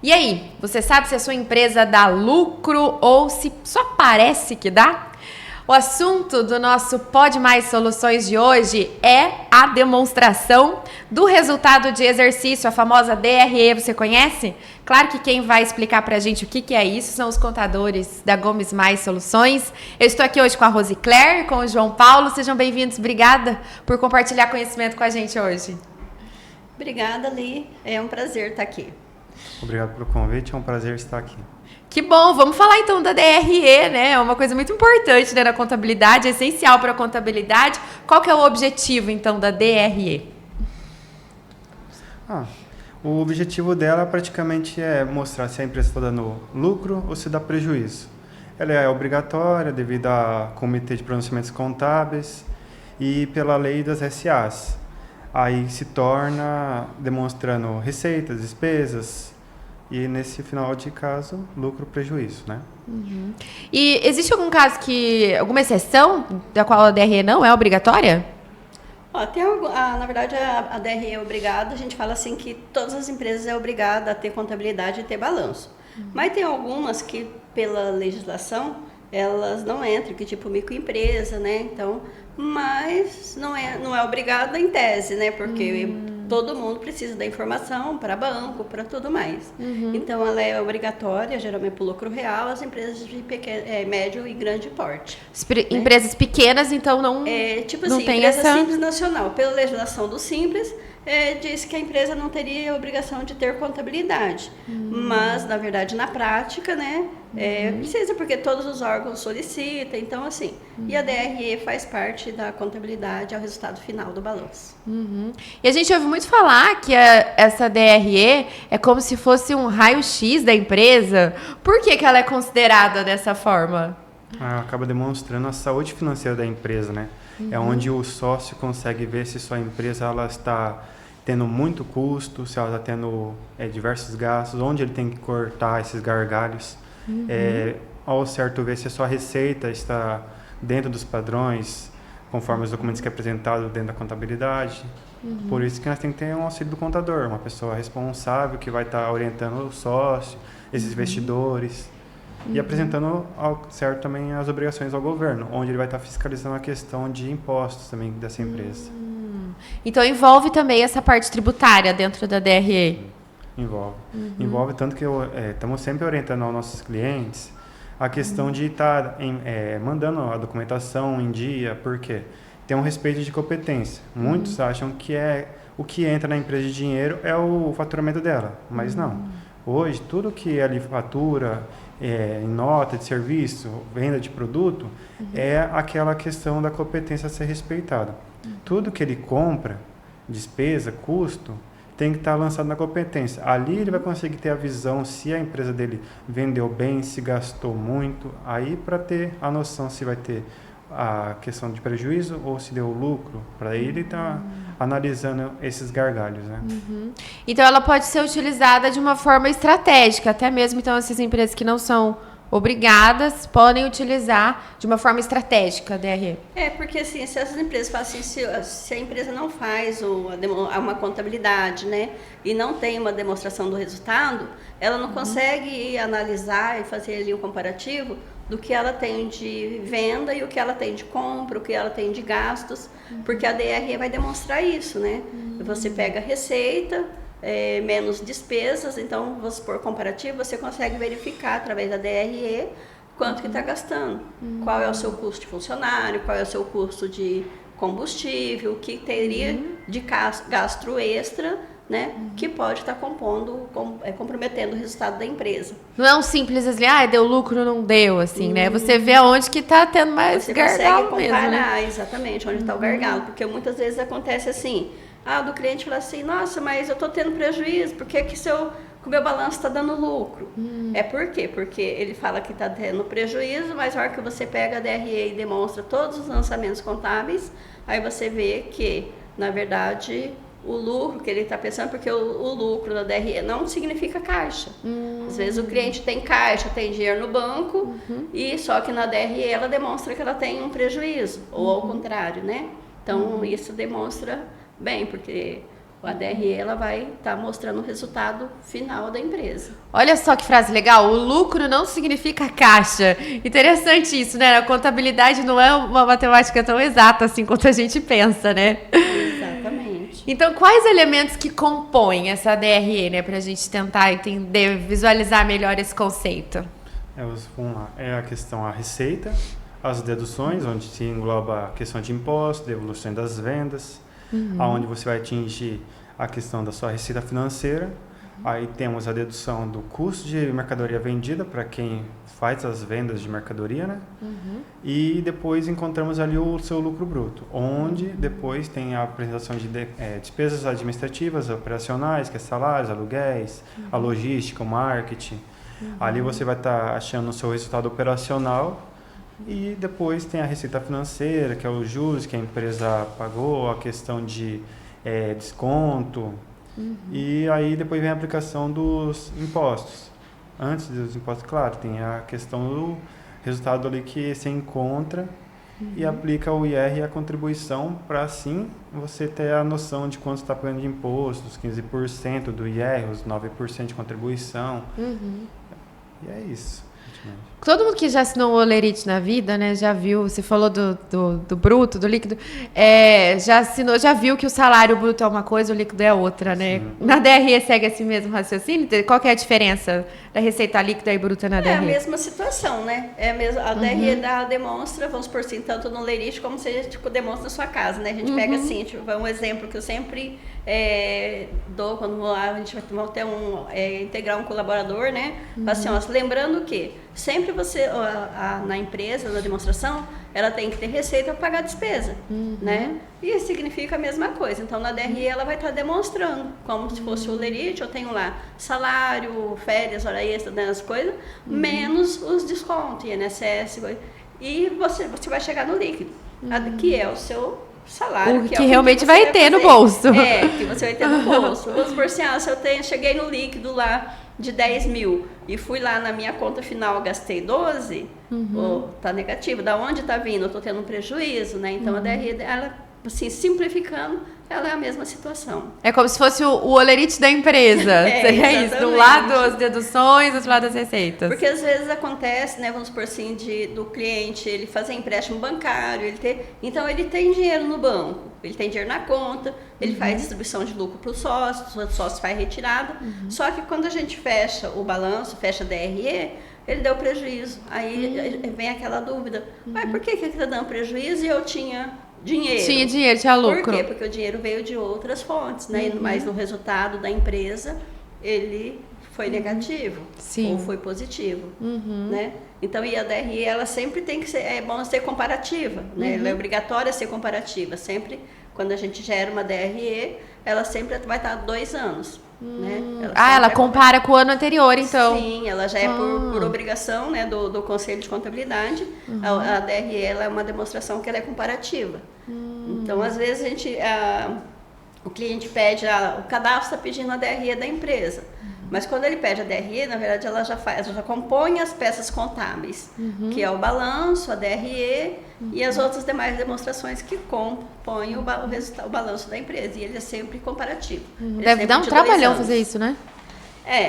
E aí, você sabe se a sua empresa dá lucro ou se só parece que dá? O assunto do nosso Pode Mais Soluções de hoje é a demonstração do resultado de exercício, a famosa DRE, você conhece? Claro que quem vai explicar pra gente o que é isso são os contadores da Gomes Mais Soluções. Eu estou aqui hoje com a Rosicler e com o João Paulo. Sejam bem-vindos. Obrigada por compartilhar conhecimento com a gente hoje. Obrigada, Li. É um prazer estar aqui. Obrigado pelo convite, é um prazer estar aqui. Que bom, vamos falar então da DRE, né? É uma coisa muito importante, né, na contabilidade, é essencial para a contabilidade. Qual que é o objetivo então da DRE? O objetivo dela praticamente é mostrar se a empresa está dando lucro ou se dá prejuízo. Ela é obrigatória devido ao Comitê de Pronunciamentos Contábeis e pela lei das SAs. Aí se torna demonstrando receitas, despesas e nesse final de caso, lucro, prejuízo, né? Uhum. E existe algum caso alguma exceção da qual a DRE não é obrigatória? Na verdade, a DRE é obrigada, a gente fala assim que todas as empresas é obrigada a ter contabilidade e ter balanço. Mas tem algumas que, pela legislação, elas não entram, que tipo microempresa, né? Então, mas não é obrigada em tese, né? Porque todo mundo precisa da informação para banco, para tudo mais. Então, ela é obrigatória, geralmente por lucro real, as empresas de médio e grande porte. Empresas pequenas, então, não Tipo não assim, tem empresa essa... simples nacional. Pela legislação do Simples, diz que a empresa não teria obrigação de ter contabilidade. Mas, na verdade, na prática, né, precisa, porque todos os órgãos solicitam. Então, assim, e a DRE faz parte da contabilidade ao resultado final do balanço. E a gente ouve muito falar que essa DRE é como se fosse um raio-x da empresa. Por que ela é considerada dessa forma? Acaba demonstrando a saúde financeira da empresa, né? É onde o sócio consegue ver se sua empresa ela está tendo muito custo, se ela está tendo diversos gastos, onde ele tem que cortar esses gargalhos. Ao certo ver se a sua receita está dentro dos padrões, conforme os documentos que é apresentado dentro da contabilidade. Por isso que nós temos que ter um auxílio do contador, uma pessoa responsável que vai estar orientando o sócio, esses investidores. E apresentando ao certo também as obrigações ao governo, onde ele vai estar fiscalizando a questão de impostos também dessa empresa. Então envolve também essa parte tributária dentro da DRE? Envolve. Envolve tanto que estamos sempre orientando aos nossos clientes a questão de estar mandando a documentação em dia, porque tem um respeito de competência. Muitos acham que o que entra na empresa de dinheiro é o faturamento dela, mas não. Hoje, tudo que ali fatura, em nota de serviço, venda de produto, é aquela questão da competência a ser respeitada. Tudo que ele compra, despesa, custo, tem que estar lançado na competência. Ali ele vai conseguir ter a visão se a empresa dele vendeu bem, se gastou muito, aí para ter a noção se vai ter a questão de prejuízo ou se deu lucro, para ele estar analisando esses gargalhos, né? Então ela pode ser utilizada de uma forma estratégica, até mesmo então essas empresas que não são obrigadas podem utilizar de uma forma estratégica a DRE. Porque assim, se essas empresas fazem, se a empresa não faz uma contabilidade, né, e não tem uma demonstração do resultado, ela não consegue analisar e fazer ali um comparativo do que ela tem de venda e o que ela tem de compra, o que ela tem de gastos, porque a DRE vai demonstrar isso, né? Você pega a receita, menos despesas, então, por comparativo, você consegue verificar através da DRE quanto que está gastando, qual é o seu custo de funcionário, qual é o seu custo de combustível, o que teria de gasto extra, né, que pode estar comprometendo o resultado da empresa. Não é um simples assim, deu lucro, não deu, assim, né? Você vê onde que está tendo mais gargalo mesmo. Você consegue comparar, né? Exatamente, onde está o gargalo, porque muitas vezes acontece assim, do cliente fala assim, nossa, mas eu estou tendo prejuízo, por que o meu balanço está dando lucro? Por quê? Porque ele fala que está tendo prejuízo, mas na hora que você pega a DRE e demonstra todos os lançamentos contábeis, aí você vê que, na verdade, o lucro que ele está pensando, porque o lucro da DRE não significa caixa. Às vezes o cliente tem caixa, tem dinheiro no banco, e só que na DRE ela demonstra que ela tem um prejuízo, ou ao contrário, né? Então isso demonstra bem, porque A DRE ela vai estar mostrando o resultado final da empresa. Olha só que frase legal, o lucro não significa caixa. Interessante isso, né? A contabilidade não é uma matemática tão exata assim quanto a gente pensa, né? Exatamente. Então, quais elementos que compõem essa DRE, né? Pra gente tentar entender, visualizar melhor esse conceito. Vamos lá. É a questão, a receita, as deduções, onde se engloba a questão de impostos, devolução das vendas, onde você vai atingir a questão da sua receita financeira. Aí temos a dedução do custo de mercadoria vendida para quem faz as vendas de mercadoria, né? E depois encontramos ali o seu lucro bruto, onde depois tem a apresentação de despesas administrativas, operacionais, que é salários, aluguéis, a logística, o marketing. Ali você vai estar achando o seu resultado operacional. E depois tem a receita financeira, que é os juros que a empresa pagou, a questão de desconto. E aí depois vem a aplicação dos impostos. Antes dos impostos, claro, tem a questão do resultado ali que você encontra e aplica o IR e a contribuição para assim você ter a noção de quanto está pagando de imposto, os 15% do IR, os 9% de contribuição. E é isso. Todo mundo que já assinou o Olerite na vida, né, já viu, você falou do bruto, do líquido, já assinou, já viu que o salário bruto é uma coisa, o líquido é outra, né? Sim. Na DRE segue esse mesmo raciocínio? Qual que é a diferença da receita líquida e bruta na DRE? É a mesma situação, né? A DRE demonstra, vamos por assim, tanto no Olerite como você demonstra na sua casa, né? A gente pega assim, um exemplo que eu sempre dou quando a gente vai ter integrar um colaborador, né? Assim, ó, lembrando que sempre você, na empresa, na demonstração, ela tem que ter receita para pagar a despesa, né? E significa a mesma coisa. Então, na DRE, ela vai estar demonstrando, como se fosse o Olerite, eu tenho lá salário, férias, hora extra, né, as coisas, menos os descontos, INSS, e você vai chegar no líquido, que é o seu salário. Que realmente vai ter no bolso. Que você vai ter no bolso. Vamos por assim, se eu cheguei no líquido lá de 10 mil e fui lá na minha conta final, gastei 12, tá negativo. Da onde tá vindo? Eu tô tendo um prejuízo, né? Então, a DRE, ela, assim, simplificando, ela é a mesma situação. É como se fosse o Olerite da empresa. Seria isso, do lado as deduções, do outro lado as receitas. Porque às vezes acontece, né, vamos por assim, do cliente ele fazer empréstimo bancário, então ele tem dinheiro no banco, ele tem dinheiro na conta, ele faz distribuição de lucro para o sócio faz retirada, só que quando a gente fecha o balanço, fecha a DRE, ele deu prejuízo. Aí vem aquela dúvida, mas por que ele está dando prejuízo e eu tinha dinheiro? Tinha dinheiro, tinha lucro. Por quê? Porque o dinheiro veio de outras fontes, né? Mas no resultado da empresa, ele foi negativo. Sim. Ou foi positivo, né? Então, e a DRE, ela sempre tem que ser, é bom ser comparativa, né? Ela é obrigatória ser comparativa. Sempre, quando a gente gera uma DRE, ela sempre vai estar 2 anos. Né? Ela compara com o ano anterior, então. Sim, ela já é por obrigação, né, do Conselho de Contabilidade. A DRE ela é uma demonstração que ela é comparativa. Então, às vezes, o cliente pede, o cadastro está pedindo a DRE da empresa. Mas quando ele pede a DRE, na verdade, ela já compõe as peças contábeis, que é o balanço, a DRE e as outras demais demonstrações que compõem o balanço da empresa. E ele é sempre comparativo. Deve dar um trabalhão fazer isso, né?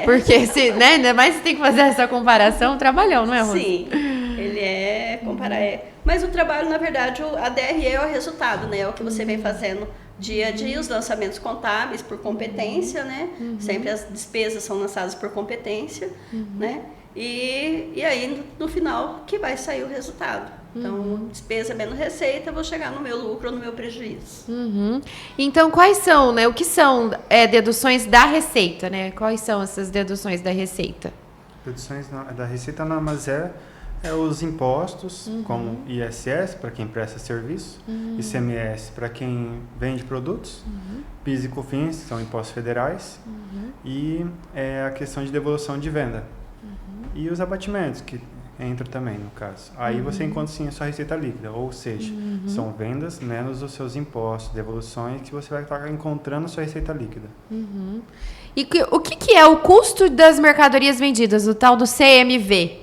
Porque né, ainda mais se tem que fazer essa comparação, um trabalhão, não é, Rose? Sim, ele é comparar. Mas o trabalho, na verdade, a DRE é o resultado, né? É o que você vem fazendo dia a dia, os lançamentos contábeis por competência, né? Sempre as despesas são lançadas por competência, né? E aí, no final, que vai sair o resultado. Então, despesa menos receita, eu vou chegar no meu lucro ou no meu prejuízo. Então, quais são, né? O que são deduções da receita, né? Quais são essas deduções da receita? Deduções da receita nada mais é os impostos, como ISS para quem presta serviço, ICMS para quem vende produtos, PIS e COFINS, que são impostos federais, e a questão de devolução de venda. E os abatimentos, que entra também, no caso. Aí você encontra, sim, a sua receita líquida, ou seja, são vendas menos os seus impostos, devoluções, que você vai estar encontrando a sua receita líquida. E o que é o custo das mercadorias vendidas, o tal do CMV?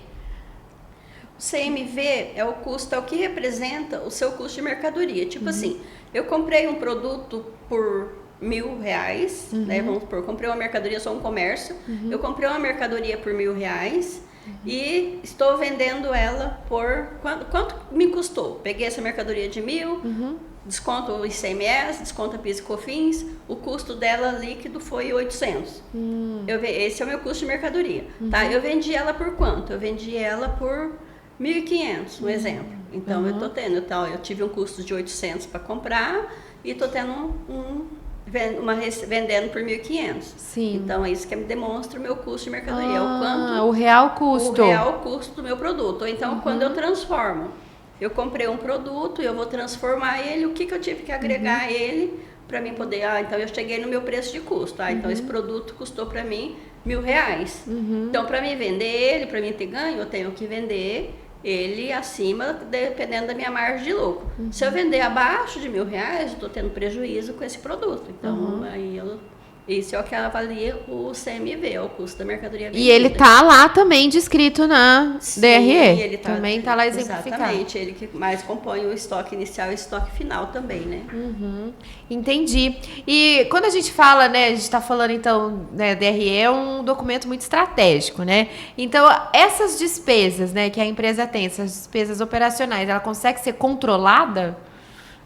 O CMV é o que representa o seu custo de mercadoria. Tipo assim, eu comprei um produto por R$1.000, né? Vamos supor, eu comprei uma mercadoria, sou um comércio, eu comprei uma mercadoria por R$1.000 e estou vendendo ela por... Quanto me custou? Peguei essa mercadoria de 1.000, desconto o ICMS, desconto a PIS e COFINS, o custo dela líquido foi 800. Esse é o meu custo de mercadoria. Tá? Eu vendi ela por quanto? Eu vendi ela por 1.500, um exemplo. Então, eu tô tendo, eu tive um custo de 800 para comprar e tô tendo vendendo por 1.500. Sim. Então, é isso que me demonstra o meu custo de mercadoria. O real custo. O real custo do meu produto. Ou então, quando eu transformo, eu comprei um produto e eu vou transformar ele, o que eu tive que agregar a ele para mim poder... então eu cheguei no meu preço de custo. Então, esse produto custou para mim R$1.000. Então, para mim vender ele, para mim ter ganho, eu tenho que vender ele acima, dependendo da minha margem de lucro. Se eu vender abaixo de R$1.000, eu estou tendo prejuízo com esse produto. Então, isso é o que avalia o CMV, o custo da mercadoria vendida. E ele tá lá também descrito na Sim, DRE. ele também tá lá exemplificado. Exatamente, ele que mais compõe o estoque inicial e o estoque final também, né? Entendi. E quando a gente fala, né, a gente está falando então, né, DRE é um documento muito estratégico, né? Então, essas despesas, né, que a empresa tem, essas despesas operacionais, ela consegue ser controlada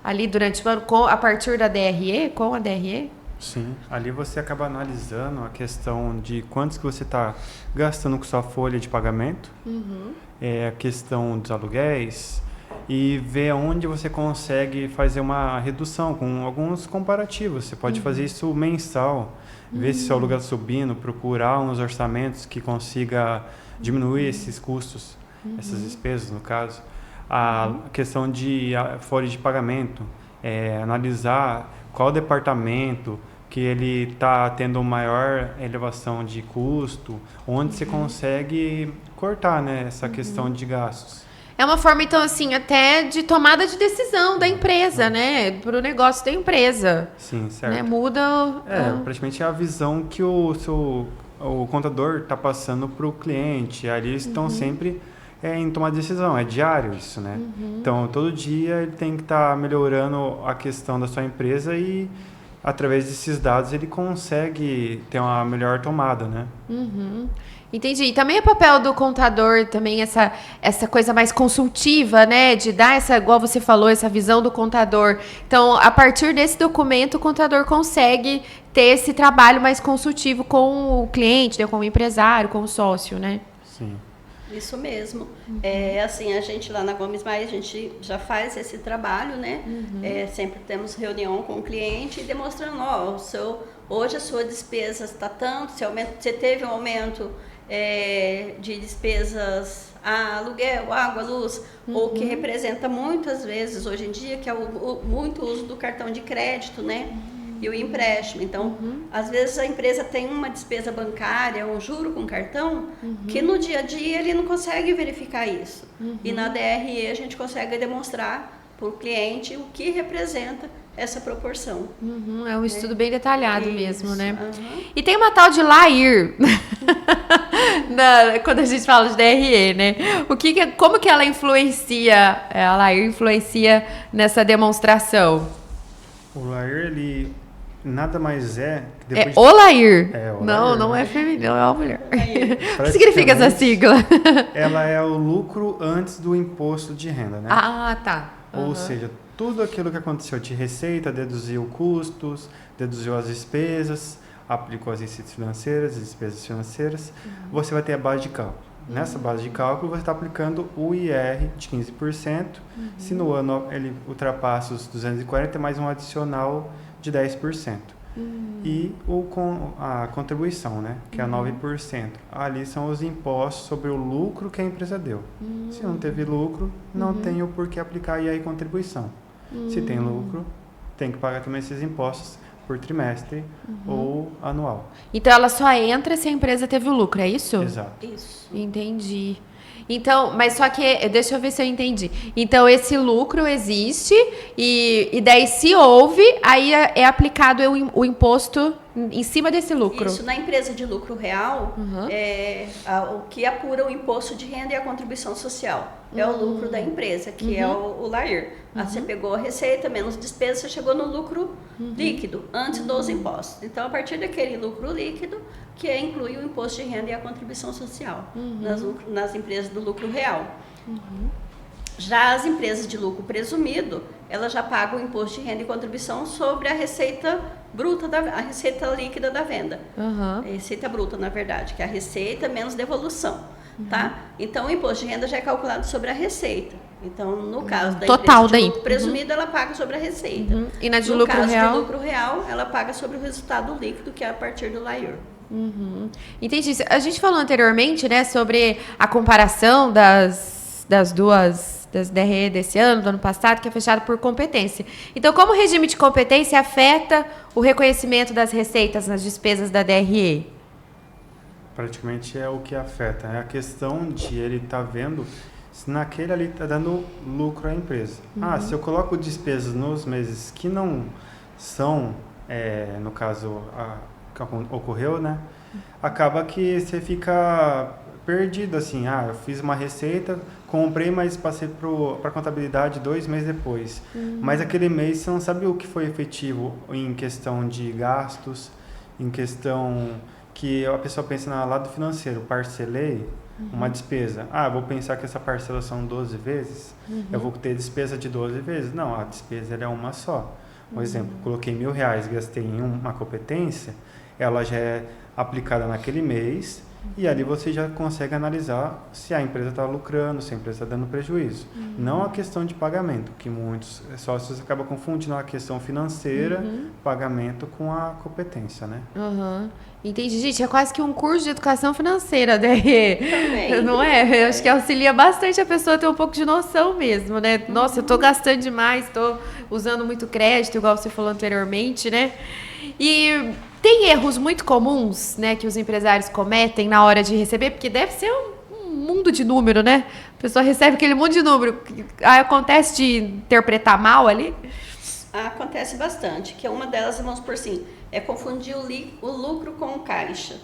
ali durante o ano a partir da DRE, com a DRE? Sim, ali você acaba analisando a questão de quantos que você está gastando com sua folha de pagamento, a questão dos aluguéis, e ver onde você consegue fazer uma redução com alguns comparativos. Você pode fazer isso mensal, ver se seu aluguel está subindo, procurar uns orçamentos que consiga diminuir esses custos, essas despesas no caso. A questão de folha de pagamento, analisar qual departamento que ele está tendo maior elevação de custo, onde você consegue cortar, né, essa questão de gastos. É uma forma, então, assim, até de tomada de decisão da empresa, né? Para o negócio da empresa. Sim, certo. Né? Muda... praticamente é a visão que o contador está passando para o cliente. Ali eles estão sempre em tomar decisão, é diário isso, né? Então, todo dia ele tem que estar melhorando a questão da sua empresa e, através desses dados, ele consegue ter uma melhor tomada, né? Entendi. E também é papel do contador, também essa coisa mais consultiva, né? De dar essa, igual você falou, essa visão do contador. Então, a partir desse documento, o contador consegue ter esse trabalho mais consultivo com o cliente, né? Com o empresário, com o sócio, né? Sim. Isso mesmo. Assim, a gente lá na Gomes Maia, a gente já faz esse trabalho, né? Sempre temos reunião com o cliente e demonstrando, hoje a sua despesa está tanto, você teve um aumento de despesas aluguel, água, luz, ou que representa muitas vezes hoje em dia, que é muito uso do cartão de crédito, né? E o empréstimo. Então, às vezes a empresa tem uma despesa bancária, um juro com cartão, que no dia a dia ele não consegue verificar isso. E na DRE a gente consegue demonstrar para o cliente o que representa essa proporção. É um estudo bem detalhado mesmo, né? E tem uma tal de LAIR, quando a gente fala de DRE, né? Como que ela influencia, a LAIR influencia nessa demonstração? O LAIR, ele nada mais que depois o LAIR. O não, LAIR, não é feminino, é uma mulher. O que que significa essa sigla? Ela é o lucro antes do imposto de renda, né? Ah, tá. Ou seja, tudo aquilo que aconteceu de receita, deduziu custos, deduziu as despesas, aplicou as receitas financeiras, as despesas financeiras, você vai ter a base de cálculo. Nessa base de cálculo, você está aplicando o IR de 15%. Se no ano ele ultrapassa os 240, mais um adicional de 10%. E a contribuição, né, que é 9%. Ali são os impostos sobre o lucro que a empresa deu. Se não teve lucro, não tem o porquê aplicar IR e contribuição. Se tem lucro, tem que pagar também esses impostos por trimestre ou anual. Então, ela só entra se a empresa teve o lucro, é isso? Exato. Isso. Entendi. Então, mas só que, deixa eu ver se eu entendi. Então, esse lucro existe e daí, se houve, aí é aplicado o imposto em cima desse lucro. Isso, na empresa de lucro real, o que apura o imposto de renda e a contribuição social. É o lucro da empresa, que é o LAIR. Você pegou a receita, menos despesa, você chegou no lucro líquido, antes dos impostos. Então, a partir daquele lucro líquido, que inclui o imposto de renda e a contribuição social, nas empresas do lucro real. Já as empresas de lucro presumido, elas já pagam o imposto de renda e contribuição sobre a receita bruta, a receita líquida da venda. A receita bruta, na verdade, que é a receita menos devolução. Tá? Então, o imposto de renda já é calculado sobre a receita. Então, no caso da total empresa de lucro presumido, ela paga sobre a receita. E na de no lucro caso real? de lucro real, ela paga sobre o resultado líquido, que é a partir do LAIR. Entendi. A gente falou anteriormente, né, sobre a comparação das DRE desse ano, do ano passado, que é fechado por competência. Então, como o regime de competência afeta o reconhecimento das receitas nas despesas da DRE? Praticamente é o que afeta. É a questão de ele estar vendo se naquele ali está dando lucro à empresa. Se eu coloco despesas nos meses que não são, no caso, que ocorreu, né? Acaba que você fica perdido, assim. Eu fiz uma receita, comprei, mas passei para a contabilidade 2 meses depois. Mas aquele mês você não sabe o que foi efetivo em questão de gastos, em questão que a pessoa pensa no lado financeiro. Parcelei uma despesa. Vou pensar que essa parcela são 12 vezes, eu vou ter despesa de 12 vezes. Não, a despesa é uma só. Por exemplo, coloquei R$1.000, gastei em uma competência, ela já é aplicada naquele mês, e ali você já consegue analisar se a empresa está lucrando, se a empresa está dando prejuízo. Não a questão de pagamento, que muitos sócios acabam confundindo a questão financeira, pagamento, com a competência, né? Entendi, gente. É quase que um curso de educação financeira, DRE. Também. Não é? Eu acho que auxilia bastante a pessoa a ter um pouco de noção mesmo, né? Nossa, eu tô gastando demais, tô usando muito crédito, igual você falou anteriormente, né? E tem erros muito comuns, né, que os empresários cometem na hora de receber, porque deve ser um mundo de número, né? A pessoa recebe aquele monte de número. Acontece de interpretar mal ali? Acontece bastante, que uma delas, vamos por assim, é confundir o lucro com o caixa,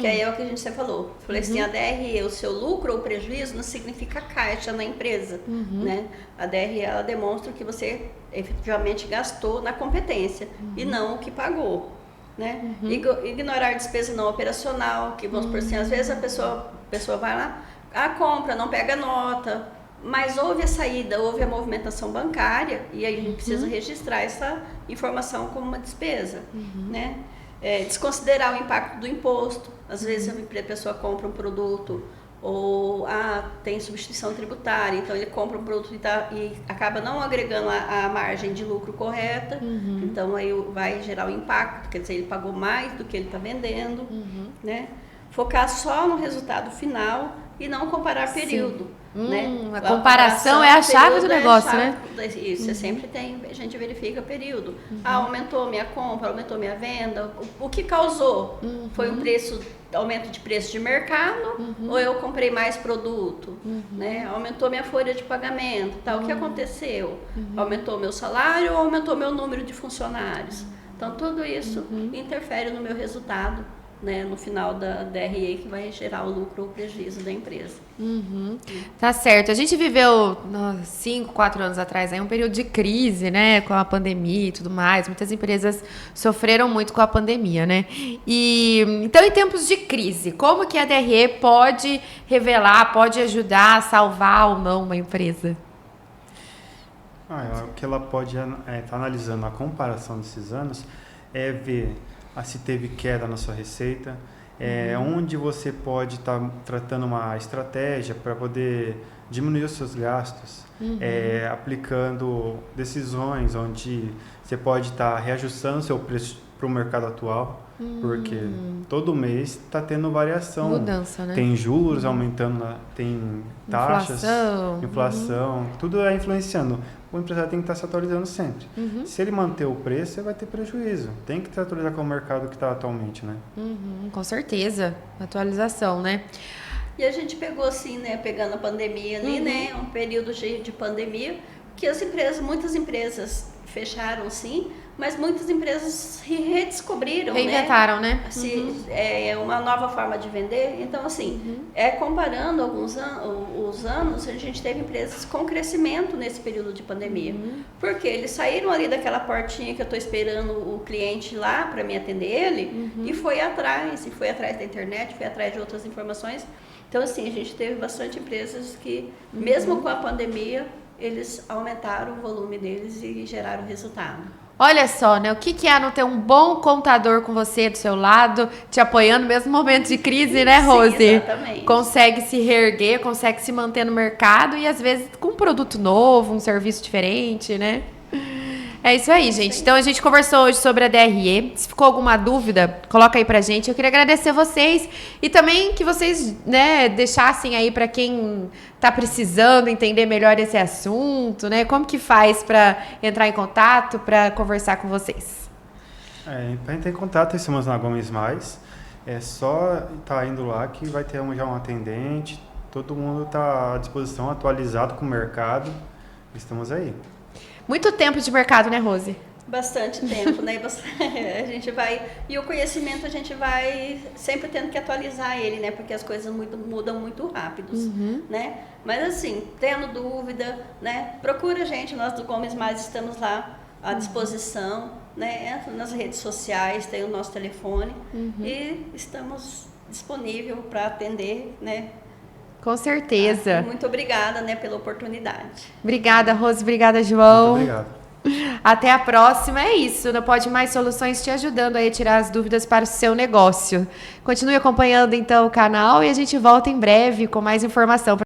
que aí é o que a gente sempre falou. Falei assim, a DRE, o seu lucro ou prejuízo não significa caixa na empresa, né? A DRE, ela demonstra que você efetivamente gastou na competência e não o que pagou, né? Ignorar despesa não operacional, que vamos por assim, às vezes a pessoa vai lá, compra, não pega nota, mas houve a saída, houve a movimentação bancária e aí a gente precisa registrar essa informação como uma despesa, né? Desconsiderar o impacto do imposto. Às vezes a pessoa compra um produto ou tem substituição tributária, então ele compra um produto e acaba não agregando a margem de lucro correta, então aí vai gerar o impacto, quer dizer, ele pagou mais do que ele está vendendo, né? Focar só no resultado final e não comparar período. Né? A comparação é a chave do negócio, né? Isso, sempre tem, a gente verifica período. Aumentou minha compra, aumentou minha venda, o que causou? Foi aumento de preço de mercado, ou eu comprei mais produto, né? Aumentou minha folha de pagamento, o que aconteceu? Aumentou meu salário ou aumentou meu número de funcionários? Então, tudo isso interfere no meu resultado, né, no final da DRE, que vai gerar o lucro ou o prejuízo da empresa. Tá certo. A gente viveu 5, 4 anos atrás aí um período de crise, né, com a pandemia e tudo mais. Muitas empresas sofreram muito com a pandemia, né? Então, em tempos de crise, como que a DRE pode revelar, pode ajudar a salvar ou não uma empresa? O que ela pode estar analisando a comparação desses anos é ver se teve queda na sua receita, onde você pode estar tratando uma estratégia para poder diminuir os seus gastos, aplicando decisões onde você pode estar reajustando o seu preço para o mercado atual, porque todo mês está tendo variação. Mudança, né? Tem juros aumentando, tem taxas, inflação, tudo é influenciando. O empresário tem que estar se atualizando sempre. Se ele manter o preço, ele vai ter prejuízo. Tem que se atualizar com o mercado que está atualmente, né? Com certeza. Atualização, né? E a gente pegou assim, né? Pegando a pandemia ali, né? Um período cheio de pandemia, que muitas empresas fecharam sim, mas muitas empresas se redescobriram, Reinventaram, né? É uma nova forma de vender. Então, assim, comparando os anos, a gente teve empresas com crescimento nesse período de pandemia. Porque eles saíram ali daquela portinha que eu estou esperando o cliente lá para me atender ele, e foi atrás da internet, foi atrás de outras informações. Então, assim, a gente teve bastante empresas que, mesmo com a pandemia, eles aumentaram o volume deles e geraram resultado. Olha só, né? O que é não ter um bom contador com você do seu lado, te apoiando mesmo no momento de crise, né, Rose? Sim, exatamente. Consegue se reerguer, consegue se manter no mercado e às vezes com um produto novo, um serviço diferente, né? É isso aí, gente. Então a gente conversou hoje sobre a DRE. Se ficou alguma dúvida, coloca aí pra gente. Eu queria agradecer vocês e também que vocês, né, deixassem aí pra quem tá precisando entender melhor esse assunto, né? Como que faz pra entrar em contato, pra conversar com vocês? Para entrar em contato, estamos na Gomes Mais. É só estar indo lá que vai ter já um atendente. Todo mundo está à disposição, atualizado com o mercado. Estamos aí. Muito tempo de mercado, né, Rose? Bastante tempo, né? A gente vai... E o conhecimento a gente vai sempre tendo que atualizar ele, né? Porque as coisas mudam muito rápidos, né? Mas assim, tendo dúvida, né? Procura a gente, nós do Gomes Mais estamos lá à disposição, né? Entra nas redes sociais, tem o nosso telefone e estamos disponíveis para atender, né? Com certeza. Muito obrigada, né, pela oportunidade. Obrigada, Rose. Obrigada, João. Muito obrigado. Até a próxima. É isso. Não Pode Mais Soluções te ajudando aí a tirar as dúvidas para o seu negócio. Continue acompanhando, então, o canal e a gente volta em breve com mais informação.